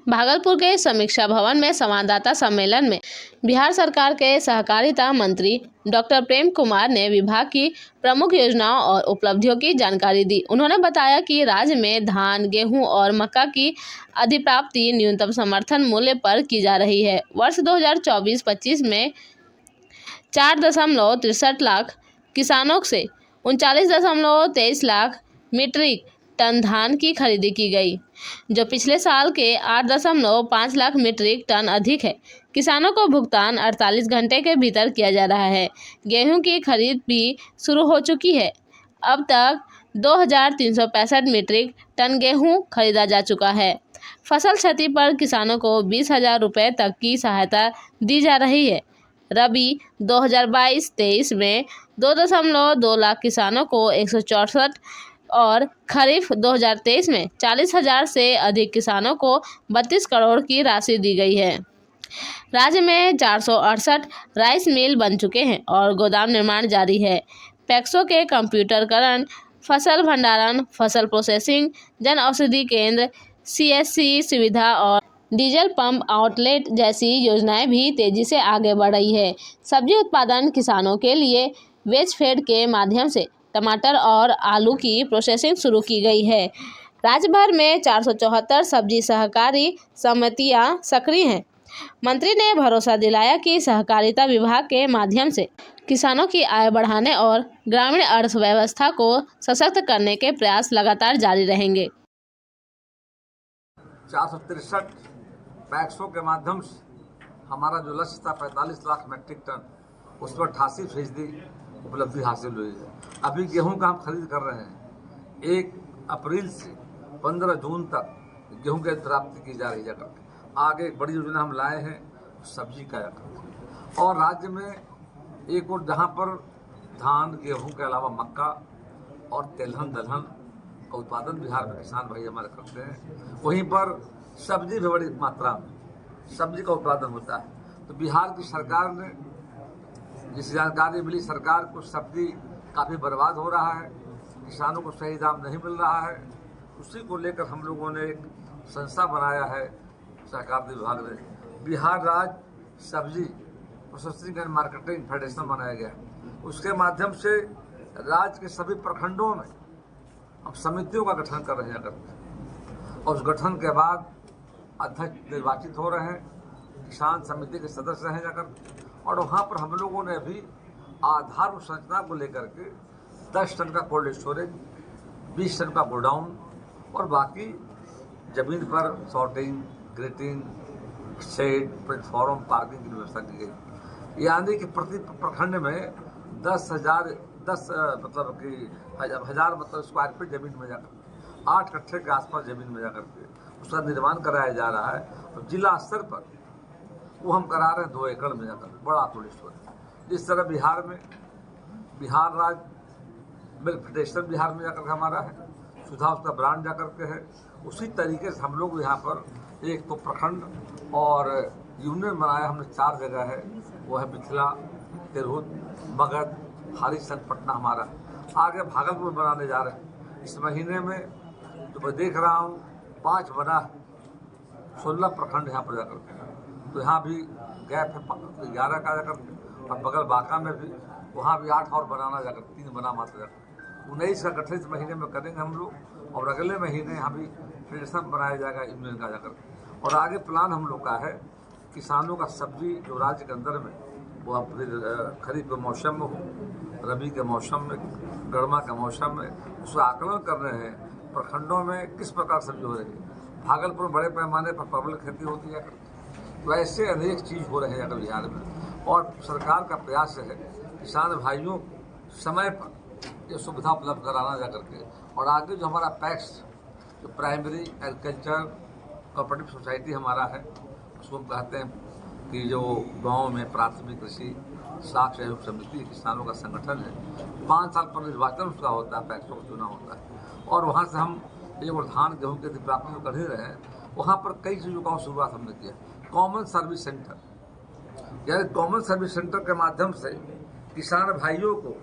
भागलपुर के समीक्षा भवन में संवाददाता सम्मेलन में बिहार सरकार के सहकारिता मंत्री डॉक्टर प्रेम कुमार ने विभाग की प्रमुख योजनाओं और उपलब्धियों की जानकारी दी। उन्होंने बताया कि राज्य में धान, गेहूं और मक्का की अधिप्राप्ति न्यूनतम समर्थन मूल्य पर की जा रही है। वर्ष 2024-25 में 4.63 लाख किसानों से 39.23 लाख मीट्रिक टन धान की खरीदी की गई, जो पिछले साल के 8.5 लाख मीट्रिक टन अधिक है। किसानों को भुगतान 48 घंटे के भीतर किया जा रहा है। गेहूं की खरीद भी शुरू हो चुकी है। अब तक 2,365 मीट्रिक टन गेहूं खरीदा जा चुका है। फसल क्षति पर किसानों को 20,000 रुपये तक की सहायता दी जा रही है। रबी 2022-23 में 2.2 लाख किसानों को 164 और खरीफ 2023 में 40,000 से अधिक किसानों को 32 करोड़ की राशि दी गई है। राज्य में 468 राइस मिल बन चुके हैं और गोदाम निर्माण जारी है। पैक्सों के कंप्यूटरकरण, फसल भंडारण, फसल प्रोसेसिंग, जन औषधि केंद्र, CSC सुविधा और डीजल पंप आउटलेट जैसी योजनाएं भी तेजी से आगे बढ़ रही है। सब्जी उत्पादन किसानों के लिए वेजफेड के माध्यम से टमाटर और आलू की प्रोसेसिंग शुरू की गई है। राज्य भर में 474 सब्जी सहकारी समितियां सक्रिय हैं। मंत्री ने भरोसा दिलाया कि सहकारिता विभाग के माध्यम से किसानों की आय बढ़ाने और ग्रामीण अर्थव्यवस्था को सशक्त करने के प्रयास लगातार जारी रहेंगे। 463 पैक्सों के माध्यम से हमारा जो लक्ष्य था 45 लाख मीट्रिक टन, उस पर 88% उपलब्धि हासिल हुई है। अभी गेहूं का हम खरीद कर रहे हैं। 1 अप्रैल से 15 जून तक गेहूं की प्राप्ति की जा रही है। आगे एक बड़ी योजना हम लाए हैं सब्जी का, और राज्य में एक और जहां पर धान, गेहूं के अलावा मक्का और तिलहन दलहन का उत्पादन बिहार में किसान भाई हमारे करते हैं, वहीं पर सब्जी भी बड़ी मात्रा में सब्जी का उत्पादन होता है। तो बिहार की सरकार ने जिस जानकारी मिली, सरकार को सब्जी काफ़ी बर्बाद हो रहा है, किसानों को सही दाम नहीं मिल रहा है। उसी को लेकर हम लोगों ने एक संस्था बनाया है सहकारिता विभाग ने, बिहार राज्य सब्जी प्रोसेसिंग एंड मार्केटिंग फेडरेशन बनाया गया। उसके माध्यम से राज्य के सभी प्रखंडों में हम समितियों का गठन कर रहे हैं और उस गठन के बाद अध्यक्ष निर्वाचित हो रहे हैं, किसान समिति के सदस्य रहे जाकर, और वहाँ पर हम लोगों ने अभी आधार संरचना को लेकर के 10 टन का कोल्ड स्टोरेज, 20 टन का गोडाउन और बाकी जमीन पर sorting, grading, shed, platform, parking की व्यवस्था की गई। यानी कि प्रति प्रखंड में 10,000 स्क्वायर फीट जमीन में जाकर 8 कट्ठे के आसपास जमीन में जाकर के उसका निर्माण कराया जा रहा है। और जिला स्तर पर वो हम करा रहे हैं 2 एकड़ में जाकर बड़ा कोल्ड स्टोरेज। जिस तरह बिहार में बिहार राज्य मिल्क फेडरेशन बिहार में जाकर हमारा है, सुधा उसका ब्रांड जाकर के है, उसी तरीके से हम लोग यहाँ पर एक तो प्रखंड और यूनियन बनाया हमने 4 जगह है, वो है मिथिला, तिरहुत, मगध, हारीसंग, पटना हमारा। आगे भागलपुर बनाने जा रहे हैं इस महीने में। तो मैं देख रहा हूँ 5 बना 16 प्रखंड यहाँ पर जाकर के, तो यहाँ भी गैप है 11 का जाकर, और बगल बांका में भी वहाँ भी 8 और बनाना जाकर 3 बना मात्र जाकर 19 का गठन इस महीने में करेंगे हम लोग, और अगले महीने यहाँ भी फेडरेशन बनाया जाएगा यूनियन का जाकर। और आगे प्लान हम लोग का है किसानों का सब्जी जो राज्य के अंदर में वो अब खरीफ के मौसम में हो, रबी के मौसम में, गर्मा के मौसम में, उसका आकलन कर रहे हैं प्रखंडों में किस प्रकार सब्जी हो रही है। भागलपुर बड़े पैमाने पर परवल खेती होती है, वैसे अनेक चीज़ हो रहे हैं अगर बिहार में। और सरकार का प्रयास है किसान भाइयों समय पर ये सुविधा उपलब्ध कराना जा करके। और आगे जो हमारा पैक्स जो प्राइमरी एग्रीकल्चर कोऑपरेटिव सोसाइटी हमारा है, उसको हम कहते हैं कि जो गांव में प्राथमिक कृषि साख सहयोग समिति किसानों का संगठन है, 5 साल पर निर्वाचन उसका होता है, पैक्सों का चुनाव होता है। और वहाँ से हम एक और धान गेहूँ की प्राप्ति कर ही रहे हैं। वहाँ पर कई चीज़ों का शुरुआत हमने किया। कॉमन सर्विस सेंटर, यानी कॉमन सर्विस सेंटर के माध्यम से किसान भाइयों को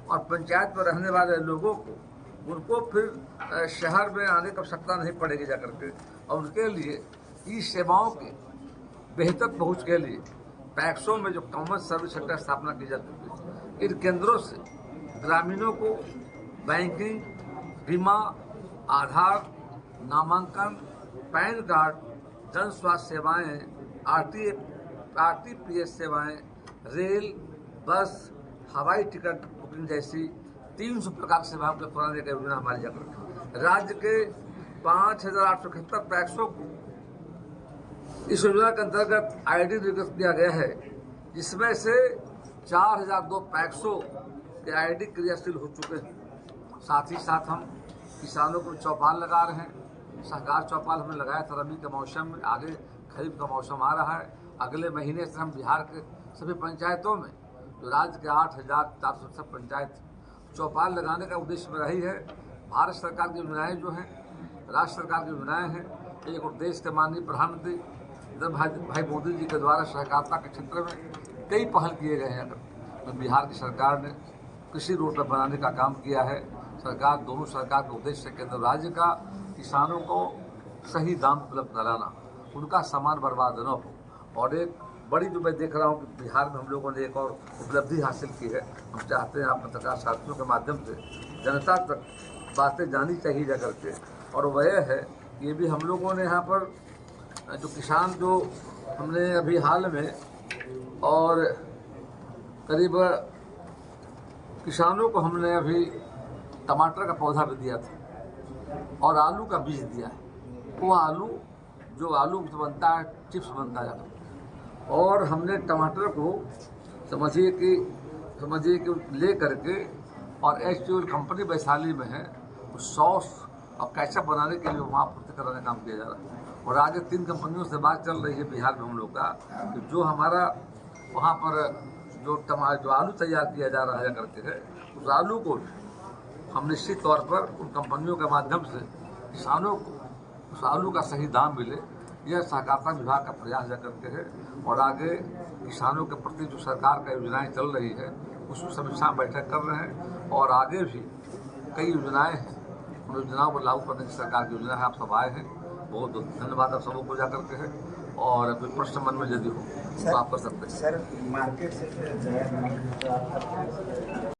और पंचायत में रहने वाले लोगों को, उनको फिर शहर में आने की आवश्यकता नहीं पड़ेगी जाकर के, और उनके लिए ई सेवाओं के बेहतर पहुंच के लिए पैक्सों में जो कॉमन सर्विस सेंटर स्थापना की जा चुकी है, इन केंद्रों से ग्रामीणों को बैंकिंग, बीमा, आधार, नामांकन, पैन कार्ड, जन स्वास्थ्य सेवाएं, आरटीपीएस सेवाएं, रेल, बस, हवाई टिकट बुकिंग जैसी 300 प्रकार की सेवाओं को प्रदान की योजना हमारी जगह राज्य के 5,871 पैक्सों को इस योजना के अंतर्गत आईडी निर्गत किया गया है, जिसमें से 4,002 पैक्सों के आईडी क्रियाशील हो चुके हैं। साथ ही साथ हम किसानों को चौपाल लगा रहे हैं। सहकार चौपाल हमने लगाया था रबी के मौसम में, आगे खरीफ का मौसम आ रहा है। अगले महीने से हम बिहार के सभी पंचायतों में, जो राज्य के 8,467 पंचायत चौपाल लगाने का उद्देश्य में रही है। भारत सरकार की योजनाएं जो हैं, राज्य सरकार की योजनाएं हैं, एक और देश के माननीय प्रधानमंत्री भाई मोदी जी के द्वारा सहकारिता के क्षेत्र में कई पहल किए गए हैं। तो बिहार की सरकार ने कृषि रोड बनाने का काम किया है। सरकार, दोनों सरकार के उद्देश्य से केंद्र राज्य का किसानों को सही दाम उपलब्ध कराना, उनका सामान बर्बाद न हो। और एक बड़ी जो मैं देख रहा हूँ कि बिहार में हम लोगों ने एक और उपलब्धि हासिल की है। हम चाहते हैं आप पत्रकार साथियों के माध्यम से जनता तक बातें जानी चाहिए जा करके, और वह है ये भी हम लोगों ने यहाँ पर जो किसान जो हमने अभी हाल में और करीब किसानों को हमने अभी टमाटर का पौधा भी दिया था और आलू का बीज दिया है। वो आलू जो आलू बनता है, चिप्स बनता है, और हमने टमाटर को समझिए कि ले करके और HUL कंपनी वैशाली में है, उस सॉस और केचप बनाने के लिए वहाँ पूर्ति कराने का काम किया जा रहा है। और आगे 3 कंपनियों से बात चल रही है बिहार में हम लोग का, कि जो हमारा वहाँ पर जो आलू तैयार किया जा रहा है करके है, उस आलू को हम निश्चित तौर पर उन कंपनियों के माध्यम से किसानों को उस आलू का सही दाम मिले, यह सहकारिता विभाग का प्रयास करके है। और आगे किसानों के प्रति जो सरकार का योजनाएं चल रही है, उसकी समीक्षा बैठक कर रहे हैं। और आगे भी कई योजनाएं हैं, उन योजनाओं को लागू करने की सरकार की योजना है। आप सब आए हैं, बहुत बहुत धन्यवाद आप सबको जा करके है। और कोई प्रश्न मन में यदि हो तो आप कर सकते हैं। सर, मार्केट से